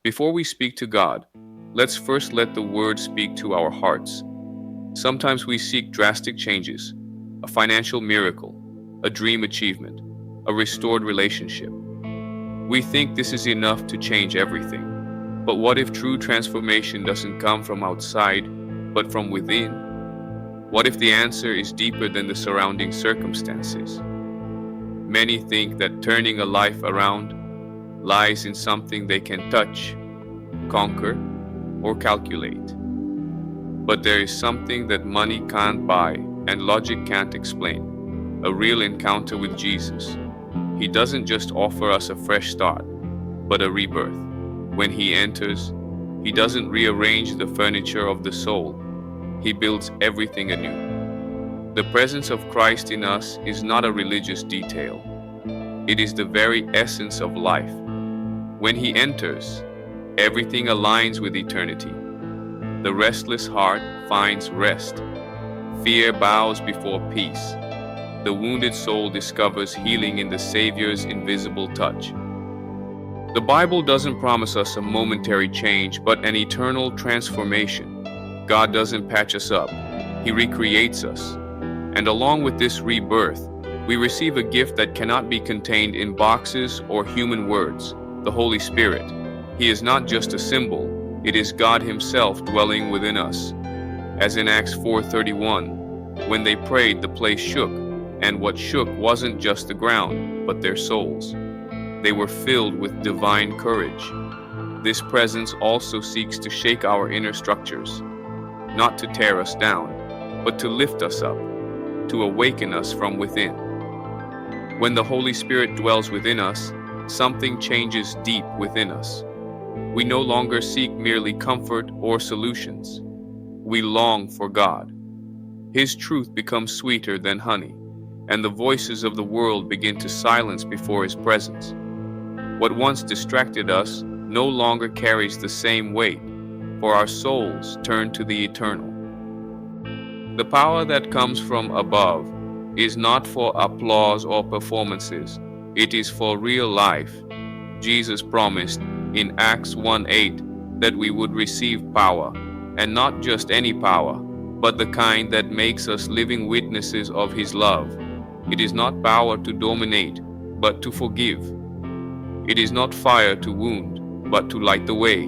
Before we speak to God, let's first let the Word speak to our hearts. Sometimes we seek drastic changes, a financial miracle, a dream achievement, a restored relationship. We think this is enough to change everything. But what if true transformation doesn't come from outside, but from within? What if the answer is deeper than the surrounding circumstances? Many think that turning a life around lies in something they can touch, conquer, or calculate. But there is something that money can't buy and logic can't explain: a real encounter with Jesus. He doesn't just offer us a fresh start, but a rebirth. When He enters, He doesn't rearrange the furniture of the soul. He builds everything anew. The presence of Christ in us is not a religious detail. It is the very essence of life. When He enters, everything aligns with eternity. The restless heart finds rest. Fear bows before peace. The wounded soul discovers healing in the Savior's invisible touch. The Bible doesn't promise us a momentary change, but an eternal transformation. God doesn't patch us up. He recreates us. And along with this rebirth, we receive a gift that cannot be contained in boxes or human words: the Holy Spirit. He is not just a symbol, it is God Himself dwelling within us. As in Acts 4:31, when they prayed, the place shook, and what shook wasn't just the ground, but their souls. They were filled with divine courage. This presence also seeks to shake our inner structures, not to tear us down, but to lift us up, to awaken us from within. When the Holy Spirit dwells within us, something changes deep within us. We no longer seek merely comfort or solutions. We long for God. His truth becomes sweeter than honey, and the voices of the world begin to silence before His presence. What once distracted us no longer carries the same weight, for our souls turn to the eternal. The power that comes from above is not for applause or performances. It is for real life. Jesus promised in Acts 1:8 that we would receive power, and not just any power, but the kind that makes us living witnesses of His love. It is not power to dominate, but to forgive. It is not fire to wound, but to light the way.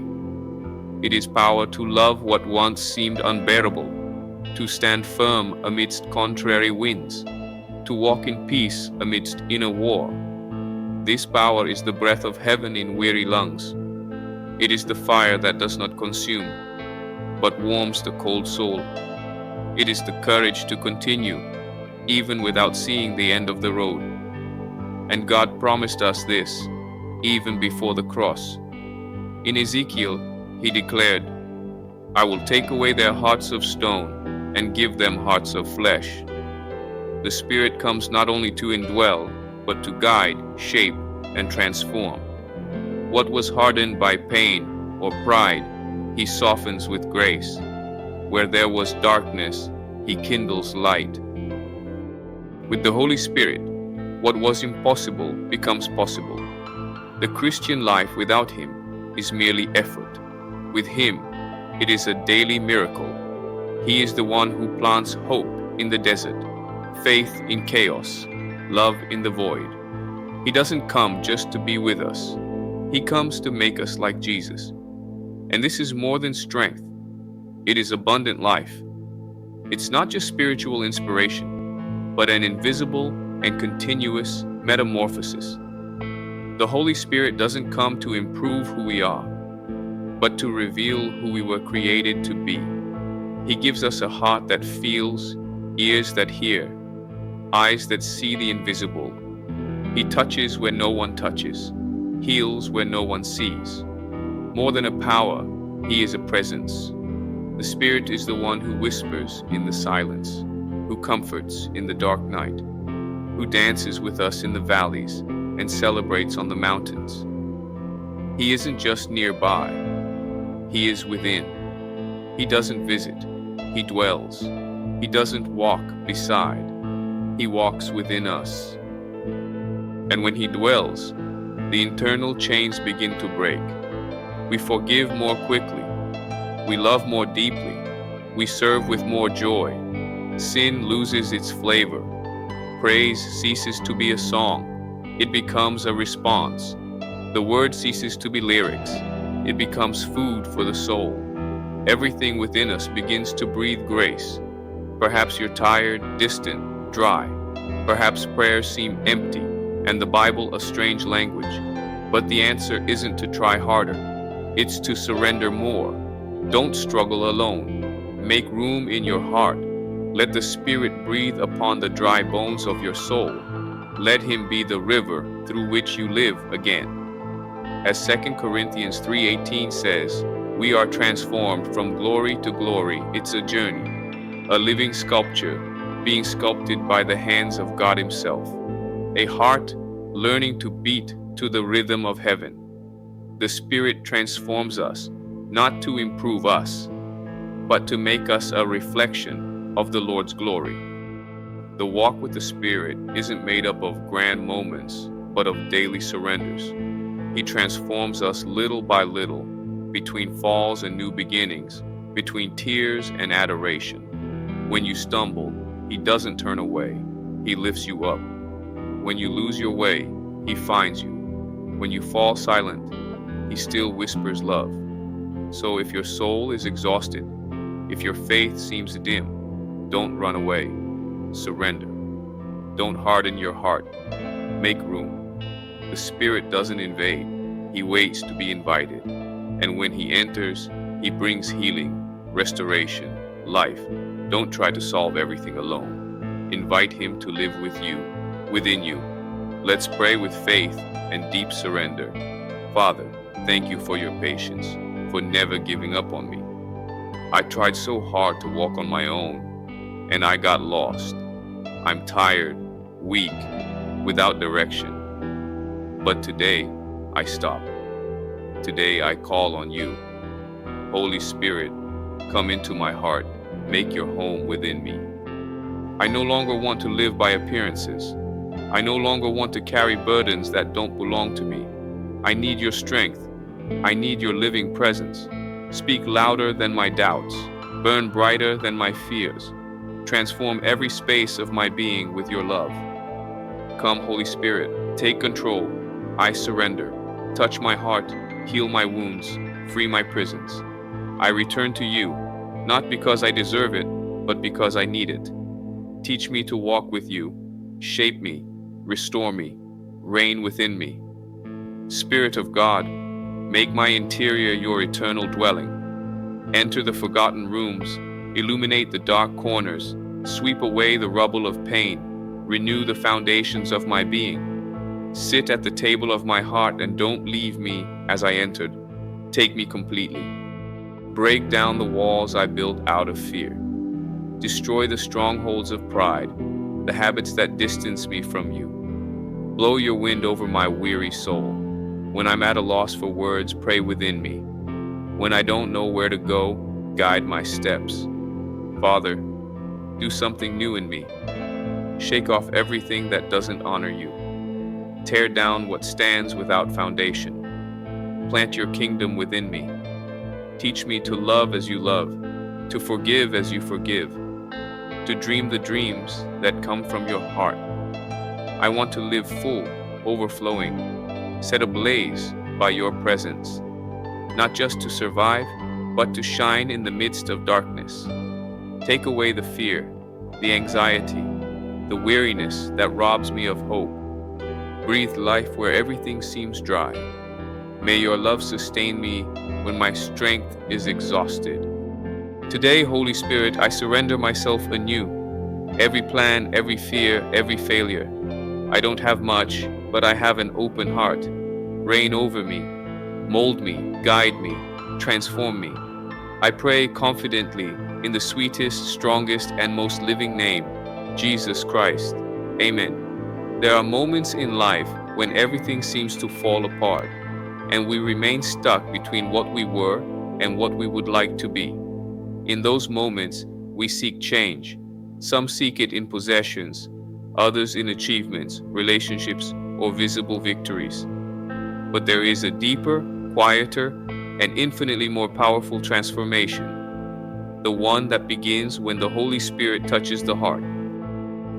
It is power to love what once seemed unbearable, to stand firm amidst contrary winds, to walk in peace amidst inner war. This power is the breath of heaven in weary lungs. It is the fire that does not consume, but warms the cold soul. It is the courage to continue, even without seeing the end of the road. And God promised us this, even before the cross. In Ezekiel, He declared, "I will take away their hearts of stone and give them hearts of flesh." The Spirit comes not only to indwell, but to guide, shape, and transform. What was hardened by pain or pride, He softens with grace. Where there was darkness, He kindles light. With the Holy Spirit, what was impossible becomes possible. The Christian life without Him is merely effort. With Him, it is a daily miracle. He is the one who plants hope in the desert, faith in chaos, love in the void. He doesn't come just to be with us. He comes to make us like Jesus. And this is more than strength. It is abundant life. It's not just spiritual inspiration, but an invisible and continuous metamorphosis. The Holy Spirit doesn't come to improve who we are, but to reveal who we were created to be. He gives us a heart that feels, ears that hear, eyes that see the invisible. He touches where no one touches, heals where no one sees. More than a power, He is a presence. The Spirit is the one who whispers in the silence, who comforts in the dark night, who dances with us in the valleys and celebrates on the mountains. He isn't just nearby, He is within. He doesn't visit, He dwells. He doesn't walk beside, He walks within us. And when He dwells, the internal chains begin to break. We forgive more quickly. We love more deeply. We serve with more joy. Sin loses its flavor. Praise ceases to be a song. It becomes a response. The word ceases to be lyrics. It becomes food for the soul. Everything within us begins to breathe grace. Perhaps you're tired, distant, dry. Perhaps prayers seem empty, and the Bible a strange language. But the answer isn't to try harder. It's to surrender more. Don't struggle alone. Make room in your heart. Let the Spirit breathe upon the dry bones of your soul. Let Him be the river through which you live again. As 2 Corinthians 3:18 says, we are transformed from glory to glory. It's a journey, a living sculpture being sculpted by the hands of God Himself. A heart learning to beat to the rhythm of heaven. The Spirit transforms us, not to improve us, but to make us a reflection of the Lord's glory. The walk with the Spirit isn't made up of grand moments, but of daily surrenders. He transforms us little by little, between falls and new beginnings, between tears and adoration. When you stumble, He doesn't turn away. He lifts you up. When you lose your way, He finds you. When you fall silent, He still whispers love. So if your soul is exhausted, if your faith seems dim, don't run away. Surrender. Don't harden your heart. Make room. The Spirit doesn't invade. He waits to be invited. And when He enters, He brings healing, restoration, life. Don't try to solve everything alone. Invite Him to live with you, within you. Let's pray with faith and deep surrender. Father, thank you for your patience, for never giving up on me. I tried so hard to walk on my own, and I got lost. I'm tired, weak, without direction. But today, I stop. Today, I call on you. Holy Spirit, come into my heart. Make your home within me. I no longer want to live by appearances. I no longer want to carry burdens that don't belong to me. I need your strength. I need your living presence. Speak louder than my doubts. Burn brighter than my fears. Transform every space of my being with your love. Come, Holy Spirit, take control. I surrender. Touch my heart, heal my wounds, free my prisons. I return to you, not because I deserve it, but because I need it. Teach me to walk with you. Shape me, restore me, reign within me. Spirit of God, make my interior your eternal dwelling. Enter the forgotten rooms, illuminate the dark corners, sweep away the rubble of pain, renew the foundations of my being. Sit at the table of my heart and don't leave me as I entered. Take me completely. Break down the walls I built out of fear. Destroy the strongholds of pride, the habits that distance me from you. Blow your wind over my weary soul. When I'm at a loss for words, pray within me. When I don't know where to go, guide my steps. Father, do something new in me. Shake off everything that doesn't honor you. Tear down what stands without foundation. Plant your kingdom within me. Teach me to love as you love, to forgive as you forgive, to dream the dreams that come from your heart. I want to live full, overflowing, set ablaze by your presence, not just to survive, but to shine in the midst of darkness. Take away the fear, the anxiety, the weariness that robs me of hope. Breathe life where everything seems dry. May your love sustain me when my strength is exhausted. Today, Holy Spirit, I surrender myself anew. Every plan, every fear, every failure. I don't have much, but I have an open heart. Reign over me, mold me, guide me, transform me. I pray confidently in the sweetest, strongest, and most living name, Jesus Christ. Amen. There are moments in life when everything seems to fall apart, and we remain stuck between what we were and what we would like to be. In those moments, we seek change. Some seek it in possessions, others in achievements, relationships, or visible victories. But there is a deeper, quieter, an infinitely more powerful transformation, the one that begins when the Holy Spirit touches the heart.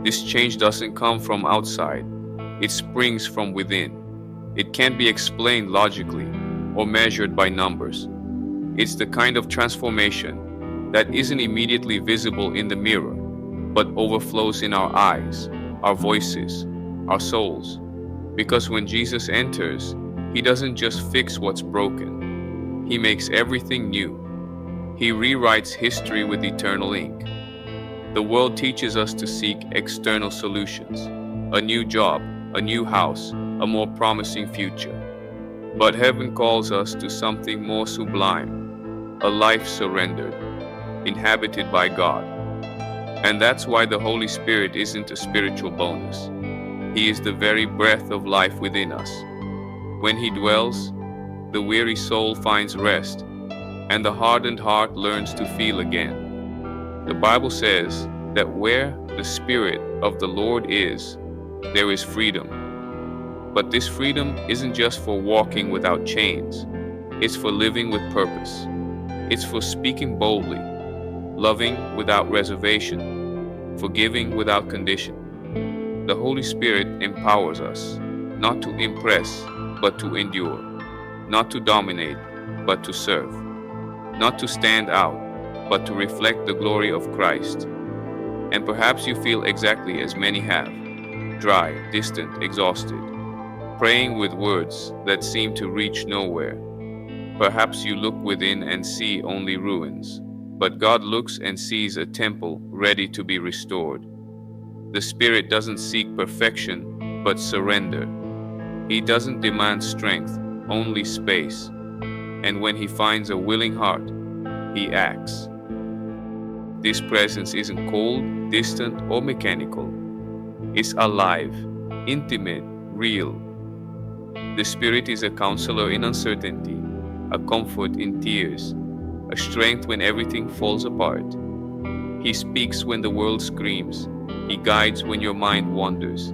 This change doesn't come from outside, it springs from within. It can't be explained logically or measured by numbers. It's the kind of transformation that isn't immediately visible in the mirror, but overflows in our eyes, our voices, our souls. Because when Jesus enters, he doesn't just fix what's broken, he makes everything new. He rewrites history with eternal ink. The world teaches us to seek external solutions, a new job, a new house, a more promising future. But heaven calls us to something more sublime, a life surrendered, inhabited by God. And that's why the Holy Spirit isn't a spiritual bonus. He is the very breath of life within us. When he dwells, the weary soul finds rest, and the hardened heart learns to feel again. The Bible says that where the Spirit of the Lord is, there is freedom. But this freedom isn't just for walking without chains. It's for living with purpose. It's for speaking boldly, loving without reservation, forgiving without condition. The Holy Spirit empowers us, not to impress, but to endure, not to dominate, but to serve, not to stand out, but to reflect the glory of Christ. And perhaps you feel exactly as many have, dry, distant, exhausted, praying with words that seem to reach nowhere. Perhaps you look within and see only ruins, but God looks and sees a temple ready to be restored. The Spirit doesn't seek perfection, but surrender. He doesn't demand strength, only space. And when he finds a willing heart, he acts. This presence isn't cold, distant, or mechanical. It's alive, intimate, real. The Spirit is a counselor in uncertainty, a comfort in tears, a strength when everything falls apart. He speaks when the world screams. He guides when your mind wanders.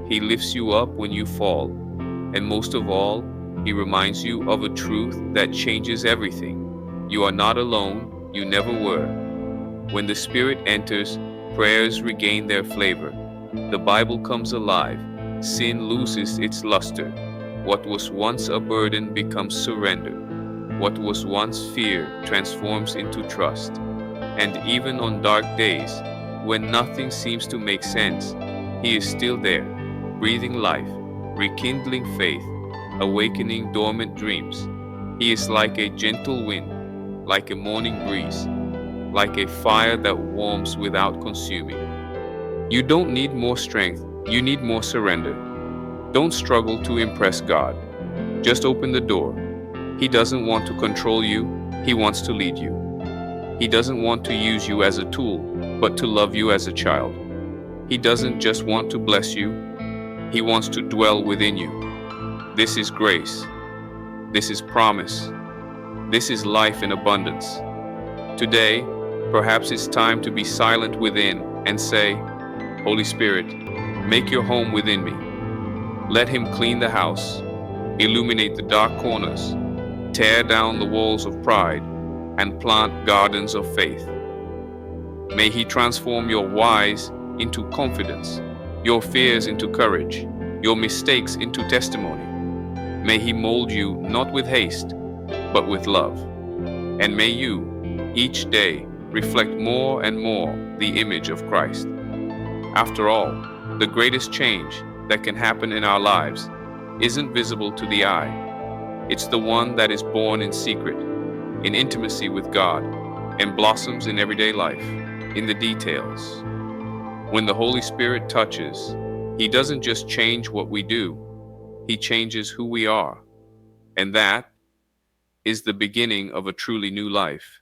He lifts you up when you fall. And most of all, he reminds you of a truth that changes everything. You are not alone. You never were. When the Spirit enters, prayers regain their flavor. The Bible comes alive. Sin loses its luster. What was once a burden becomes surrender. What was once fear transforms into trust. And even on dark days, when nothing seems to make sense, he is still there, breathing life, rekindling faith, awakening dormant dreams. He is like a gentle wind, like a morning breeze, like a fire that warms without consuming. You don't need more strength, you need more surrender. Don't struggle to impress God. Just open the door. He doesn't want to control you, he wants to lead you. He doesn't want to use you as a tool, but to love you as a child. He doesn't just want to bless you, he wants to dwell within you. This is grace. This is promise. This is life in abundance. Today, perhaps it's time to be silent within and say, Holy Spirit, make your home within me. Let him clean the house, illuminate the dark corners, tear down the walls of pride, and plant gardens of faith. May he transform your whys into confidence, your fears into courage, your mistakes into testimony. May he mold you not with haste, but with love. And may you, each day, reflect more and more the image of Christ. After all, the greatest change that can happen in our lives isn't visible to the eye. It's the one that is born in secret, in intimacy with God, and blossoms in everyday life, in the details. When the Holy Spirit touches, he doesn't just change what we do, he changes who we are. And that is the beginning of a truly new life.